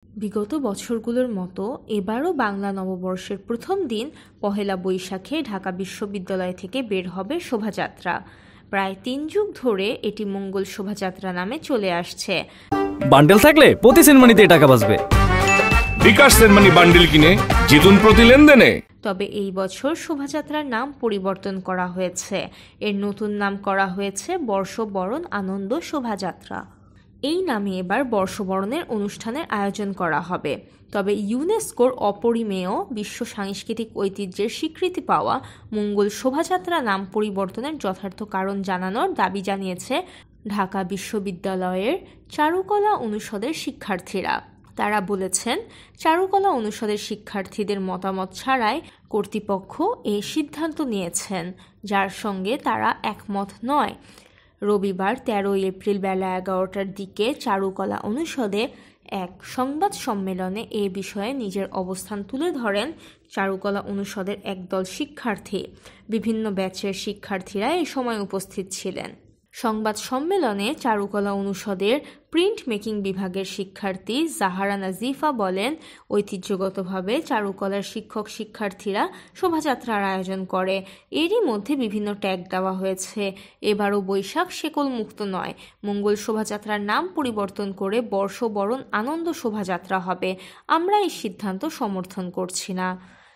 বিগত বছরগুলোর মতো এবারও বাংলা নববর্ষের প্রথম দিন পহেলা বৈশাখে ঢাকা বিশ্ববিদ্যালয় থেকে বের হবে শোভাযাত্রা। প্রায় ৩ যুগ ধরে এটি মঙ্গল শোভাযাত্রা নামে চলে আসছে। বান্ডেল থাকলে প্রতি সেনমানিতে টাকা বাঁচবে। বিকাশ সেনমানি বান্ডেল কিনে জিতুন প্রতি লেনদেনে। তবে এই বছর শোভাযাত্রার নাম পরিবর্তন করা হয়েছে। এর নতুন নাম করা হয়েছে বর্ষবরণ আনন্দ শোভাযাত্রা। এই নামে এবার বর্ষবরণের অনুষ্ঠানের আয়োজন করা হবে। তবে ইউনেস্কোর অপরিমেয় বিশ্ব সাংস্কৃতিক ঐতিহ্যের স্বীকৃতি পাওয়া মঙ্গল শোভাযাত্রা নাম পরিবর্তনের যথার্থ কারণ জানানোর দাবি জানিয়েছে ঢাকা বিশ্ববিদ্যালয়ের চারুকলা অনুষদের শিক্ষার্থীরা। তারা বলেছেন, চারুকলা অনুষদের শিক্ষার্থীদের মতামত ছাড়াই কর্তৃপক্ষ এই সিদ্ধান্ত নিয়েছেন, যার সঙ্গে তারা একমত নয়। রবিবার ১৩ এপ্রিল বেলা ১১টার দিকে চারুকলা অনুষদে এক সংবাদ সম্মেলনে এ বিষয়ে নিজের অবস্থান তুলে ধরেন চারুকলা অনুষদের একদল শিক্ষার্থী। বিভিন্ন ব্যাচের শিক্ষার্থীরা এ সময় উপস্থিত ছিলেন। সংবাদ সম্মেলনে চারুকলা অনুষদের প্রিন্ট মেকিং বিভাগের শিক্ষার্থী জাহারা নাজিফা বলেন, ঐতিহ্যগতভাবে চারুকলার শিক্ষক শিক্ষার্থীরা শোভাযাত্রার আয়োজন করে। এরই মধ্যে বিভিন্ন ট্যাগ দেওয়া হয়েছে। এবারও বৈশাখ শেকল মুক্ত নয়, মঙ্গল শোভাযাত্রার নাম পরিবর্তন করে বর্ষবরণ আনন্দ শোভাযাত্রা হবে। আমরা এই সিদ্ধান্ত সমর্থন করছি না।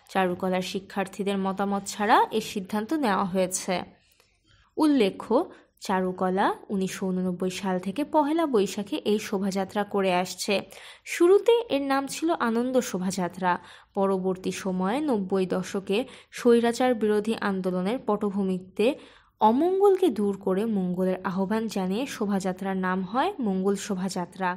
চারুকলার শিক্ষার্থীদের মতামত ছাড়া এই সিদ্ধান্ত নেওয়া হয়েছে। উল্লেখ্য, চারুকলা ১৯৮৯ সাল থেকে পহেলা বৈশাখে এই শোভাযাত্রা করে আসছে। শুরুতে এর নাম ছিল আনন্দ শোভাযাত্রা। পরবর্তী সময়ে ৯০ দশকে স্বৈরাচার বিরোধী আন্দোলনের পটভূমিতে অমঙ্গলকে দূর করে মঙ্গলের আহ্বান জানিয়ে শোভাযাত্রার নাম হয় মঙ্গল শোভাযাত্রা।